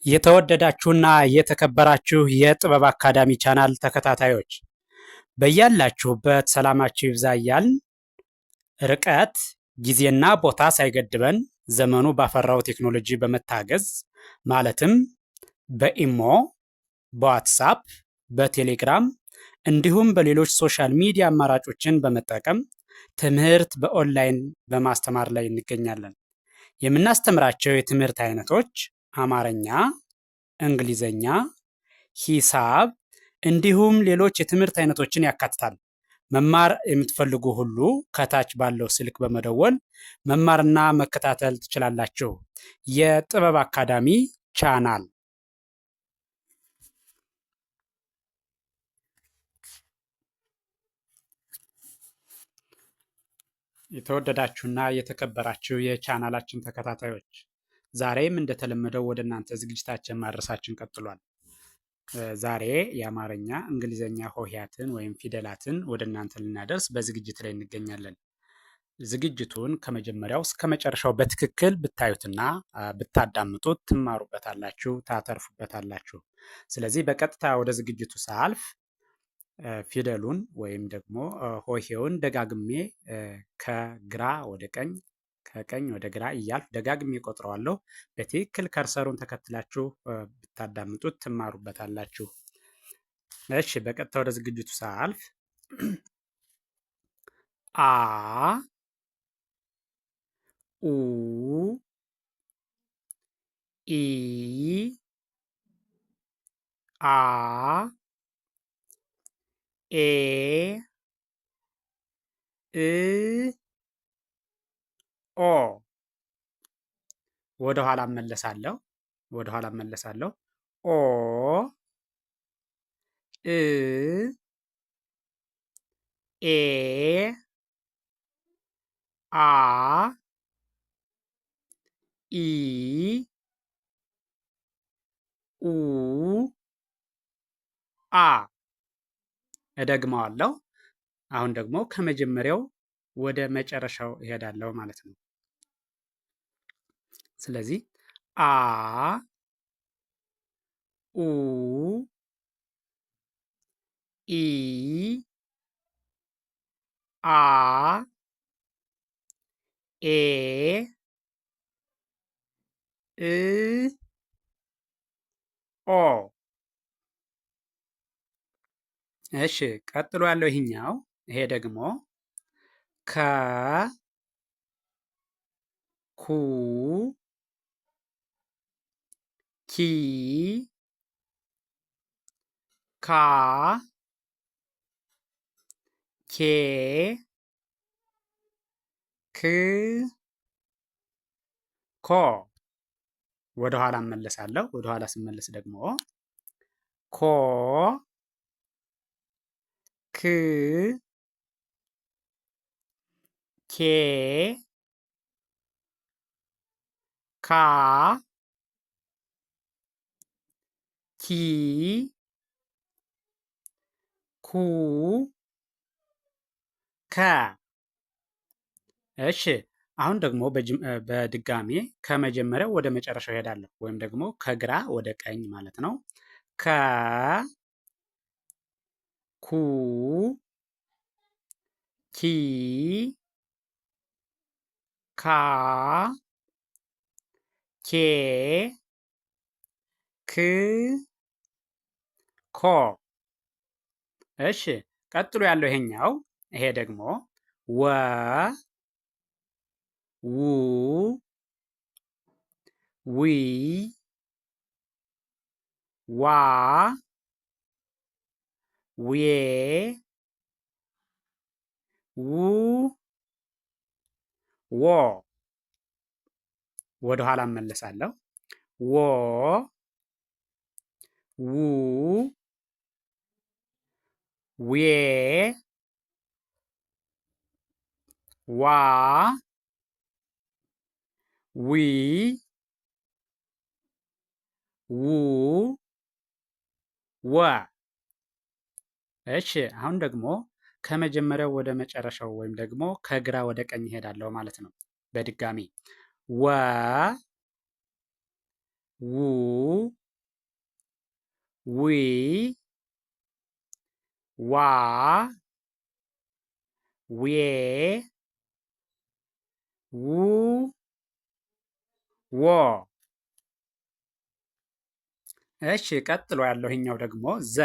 የተወደዳችሁና የተከበራችሁ የጥበብ አካዳሚ ቻናል ተከታታዮች በያላችሁበት ሰላማችሁ ይብዛ እያልን ርቀት ጊዜና ቦታ ሳይገድበን ዘመኑ ባፈራው ቴክኖሎጂ በመታገዝ ማለትም በኢሞ፣ በዋትሳፕ፣ በቴሌግራም እንዲሁም በሌሎች ሶሻል ሚዲያ አማራጮችን በመጠቀም ትምህርት በኦንላይን በማስተማር ላይ እንገኛለን። የምናስተምራቸው የትምህርት አይነቶች አማርኛ፣ እንግሊዘኛ፣ ሂሳብ እንዲሁም ሌሎች የትምህርት አይነቶችን ያካትታል። መማር የምትፈልጉ ሁሉ ከታች ባለው ስልክ በመደወል መማርና መከታተል ትችላላችሁ። የጥበብ አካዳሚ ቻናል የተወደዳችሁና የተከበራችሁ የቻናላችን ተከታታዮች ዛሬም እንደተለመደው ወደ እናንተ ዝግጅታችን ማድረሳችን ቀጥሏል። ዛሬ የአማርኛ እንግሊዘኛ ሆሄያትን ወይም ፊደላትን ወደ እናንተ ልናደርስ በዝግጅት ላይ እንገኛለን። ዝግጅቱን ከመጀመሪያው እስከ መጨረሻው በትክክል ብታዩትና ብታዳምጡት ትማሩበታላችሁ፣ ታተርፉበታላችሁ። ስለዚህ በቀጥታ ወደ ዝግጅቱ ሳልፍ ፊደሉን ወይም ደግሞ ሆሄውን ደጋግሜ ከግራ ወደ ቀኝ ከቀኝ ወደ ግራ እያልፍ ደጋግሜ ቆጥረዋለሁ። በትክክል ከርሰሩን ተከትላችሁ ብታዳምጡት ትማሩበታላችሁ። እሺ፣ በቀጥታ ወደ ዝግጅቱ ሳልፍ አ ኡ ኢ አ ኤ እ ኦ ወደ ኋላ እመለሳለሁ። ኦ እ ኤ አ ኢ ኡ አ እደግመዋለሁ። አሁን ደግሞ ከመጀመሪያው ወደ መጨረሻው እሄዳለሁ ማለት ነው። ስለዚህ አ ኡ ኢ አ ኤ እ ኦ። እሺ፣ ቀጥሎ ያለው ይሄኛው ይሄ ደግሞ ከ ኩ ኪ ካ ኬ ክ ኮ። ወደ ኋላ እመለሳለሁ። ወደ ኋላ ስመለስ ደግሞ ኮ ክ ኬ ካ ኪ ኩ ከ። እሺ፣ አሁን ደግሞ በድጋሜ ከመጀመሪያው ወደ መጨረሻው እሄዳለሁ፣ ወይም ደግሞ ከግራ ወደ ቀኝ ማለት ነው። ከ ኩ ኪ ካ ኬ ክ ኮ። እሺ፣ ቀጥሎ ያለው ይሄኛው ይሄ ደግሞ ወ ው ዊ ዋ ዌ ው ዎ። ወደ ኋላ እመለሳለሁ። ወ ው ዌ ዋ ዊ ው ወ። እሺ፣ አሁን ደግሞ ከመጀመሪያው ወደ መጨረሻው ወይም ደግሞ ከግራ ወደ ቀኝ እሄዳለሁ ማለት ነው። በድጋሚ ወ ው ዊ ዋ ዌ ው ዎ። እሺ ቀጥሎ ያለው ይሄኛው ደግሞ ዘ።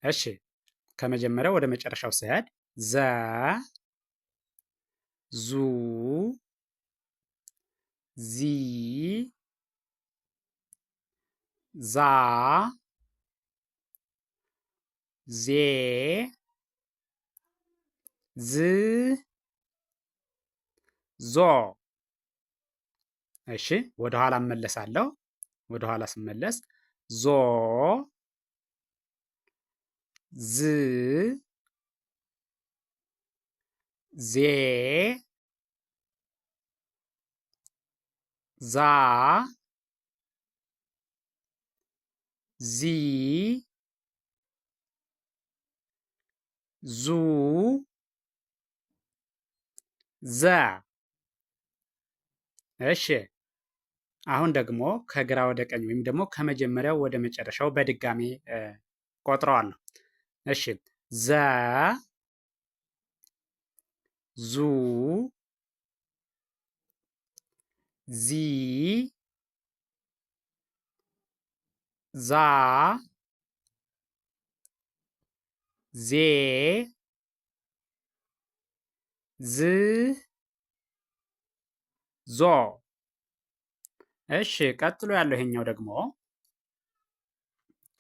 እሺ ከመጀመሪያው ወደ መጨረሻው ስሄድ ዘ ዙ ዚ ዛ ዜ ዝ ዞ። እሺ ወደ ኋላ እመለሳለሁ። ወደ ኋላ ስመለስ ዞ ዝ ዜ ዛ ዚ ዙ ዘ። እሺ አሁን ደግሞ ከግራ ወደ ቀኝ ወይም ደግሞ ከመጀመሪያው ወደ መጨረሻው በድጋሚ ቆጥረዋለሁ። እሺ ዘ ዙ ዚ ዛ ዜ ዝ ዞ። እሺ ቀጥሎ ያለው ይሄኛው ደግሞ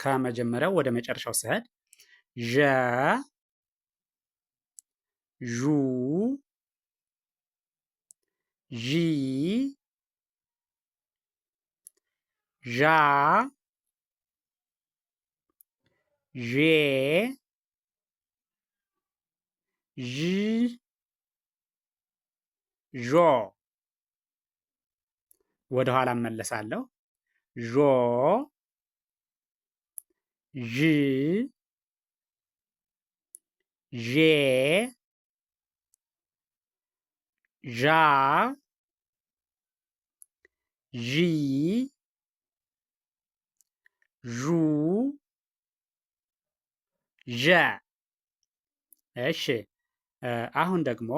ከመጀመሪያው ወደ መጨረሻው ስሄድ ዠ ዡ ዢ ዣ ዤ ዥ ዦ። ወደ ኋላ እመለሳለሁ። ዦ ዥ ዤ ዣ ዢ ዡ ዠ። እሺ አሁን ደግሞ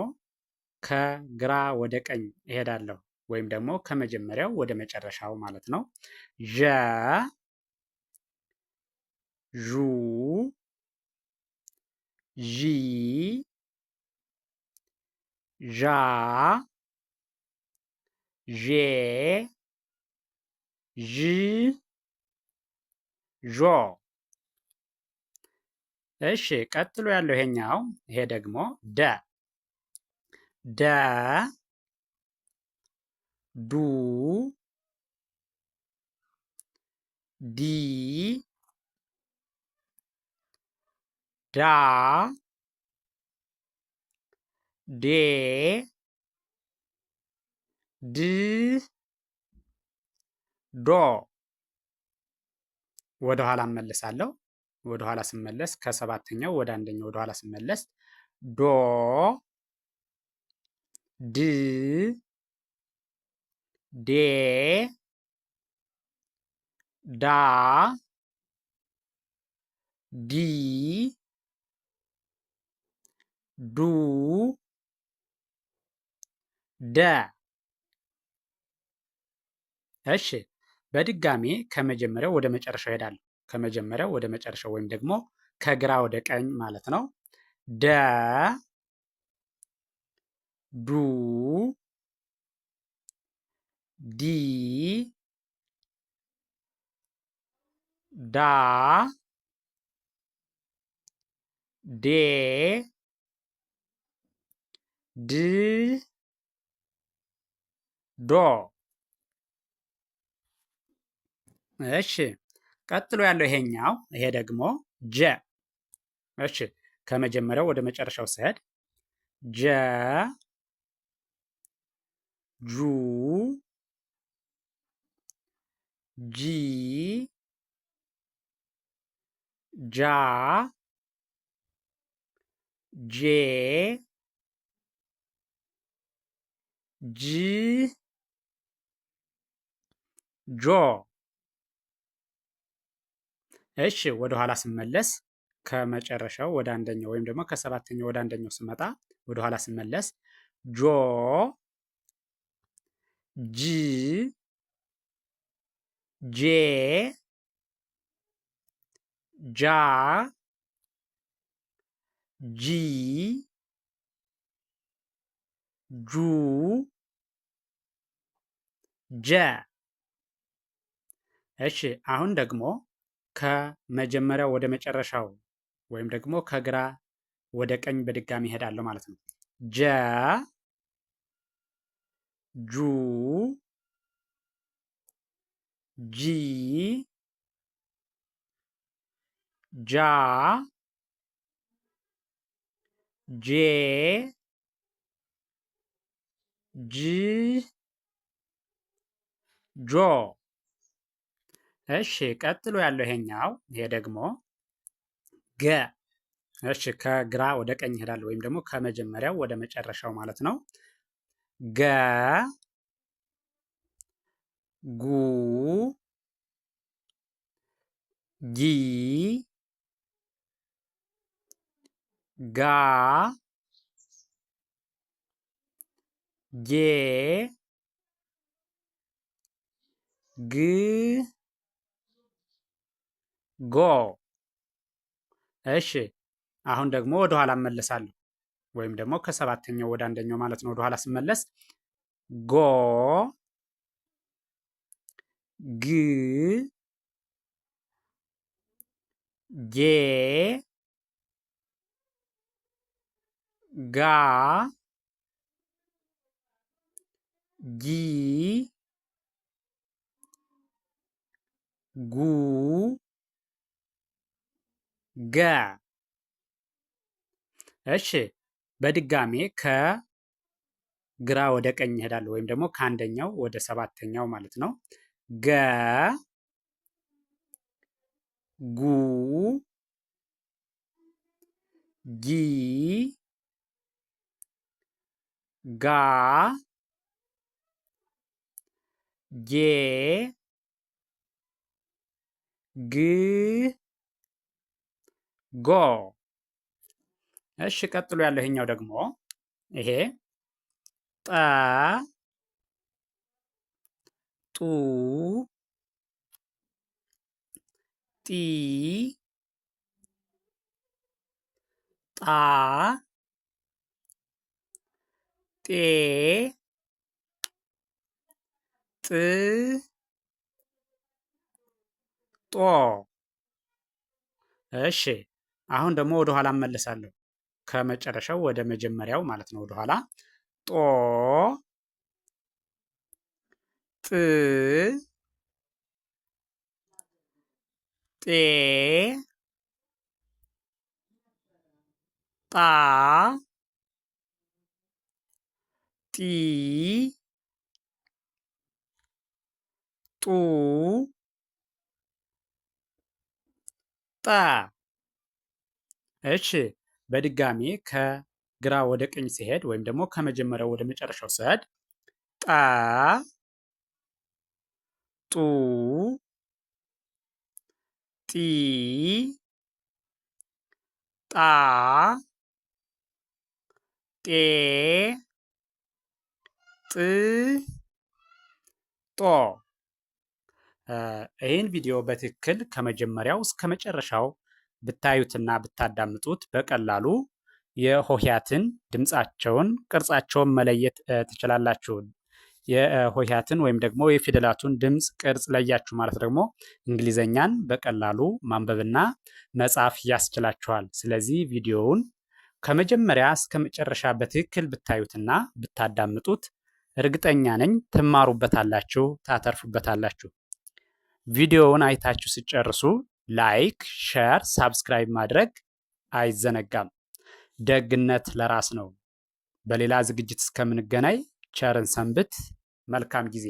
ከግራ ወደ ቀኝ እሄዳለሁ ወይም ደግሞ ከመጀመሪያው ወደ መጨረሻው ማለት ነው። ዠ ዡ ዢ ዣ ዤ ዥ ዦ። እሺ ቀጥሎ ያለው ይሄ ደግሞ ደ ዱ ዲ ዳ ዴ ድ ዶ። ወደ ኋላ እመለሳለሁ። ወደ ኋላ ስመለስ ከሰባተኛው ወደ አንደኛው ወደ ኋላ ስመለስ ዶ ድ ዴ ዳ ዲ ዱ ደ። እሺ በድጋሜ ከመጀመሪያው ወደ መጨረሻው እሄዳለሁ። ከመጀመሪያው ወደ መጨረሻው ወይም ደግሞ ከግራ ወደ ቀኝ ማለት ነው። ደ ዱ ዲ ዳ ዴ ድ ዶ። እሺ ቀጥሎ ያለው ይሄ ደግሞ ጀ። እሺ ከመጀመሪያው ወደ መጨረሻው ስሄድ ጀ ጁ ጂ ጃ ጄ ጅ ጆ። እሺ ወደ ኋላ ስመለስ ከመጨረሻው ወደ አንደኛው ወይም ደግሞ ከሰባተኛው ወደ አንደኛው ስመጣ ወደ ኋላ ስመለስ ጆ ጂ ጄ ጃ ጂ ጁ ጀ። እሺ አሁን ደግሞ ከመጀመሪያው ወደ መጨረሻው ወይም ደግሞ ከግራ ወደ ቀኝ በድጋሚ እሄዳለሁ ማለት ነው። ጀ ጁ ጂ ጃ ጄ ጂ ጆ። እሺ ቀጥሎ ያለው ይሄኛው ይሄ ደግሞ ገ። እሺ ከግራ ወደ ቀኝ እሄዳለሁ ወይም ደግሞ ከመጀመሪያው ወደ መጨረሻው ማለት ነው። ገ ጉ ጊ ጋ ጌ ግ ጎ። እሺ አሁን ደግሞ ወደ ኋላ እመለሳለሁ ወይም ደግሞ ከሰባተኛው ወደ አንደኛው ማለት ነው። ወደ ኋላ ስመለስ ጎ ግ ጌ ጋ ጊ ጉ ገ። እሺ በድጋሜ ከግራ ወደ ቀኝ እሄዳለሁ ወይም ደግሞ ከአንደኛው ወደ ሰባተኛው ማለት ነው። ገ ጉ ጊ ጋ ጌ ግ ጎ። እሺ ቀጥሎ ያለው ይሄኛው ደግሞ ይሄ ጠ ጡ ጢ ጣ ጤ ጥ ጦ። እሺ አሁን ደግሞ ወደ ኋላ እመለሳለሁ ከመጨረሻው ወደ መጀመሪያው ማለት ነው። ወደ ኋላ ጦ ጥ ጤ ጣ ጢ ጡ ጠ። እሺ በድጋሚ ከግራ ወደ ቀኝ ሲሄድ ወይም ደግሞ ከመጀመሪያው ወደ መጨረሻው ሲሄድ ጠ ጡ ጢ ጣ ጤ ጥ ጦ። ይህን ቪዲዮ በትክክል ከመጀመሪያው እስከ መጨረሻው ብታዩትና ብታዳምጡት በቀላሉ የሆሄያትን ድምፃቸውን፣ ቅርጻቸውን መለየት ትችላላችሁ። የሆሄያትን ወይም ደግሞ የፊደላቱን ድምፅ ቅርጽ ለያችሁ ማለት ደግሞ እንግሊዘኛን በቀላሉ ማንበብና መጻፍ ያስችላችኋል። ስለዚህ ቪዲዮውን ከመጀመሪያ እስከ መጨረሻ በትክክል ብታዩትና ብታዳምጡት እርግጠኛ ነኝ ትማሩበታላችሁ፣ ታተርፉበታላችሁ። ቪዲዮውን አይታችሁ ሲጨርሱ ላይክ፣ ሼር፣ ሳብስክራይብ ማድረግ አይዘነጋም። ደግነት ለራስ ነው። በሌላ ዝግጅት እስከምንገናኝ ቸርን ሰንብት። መልካም ጊዜ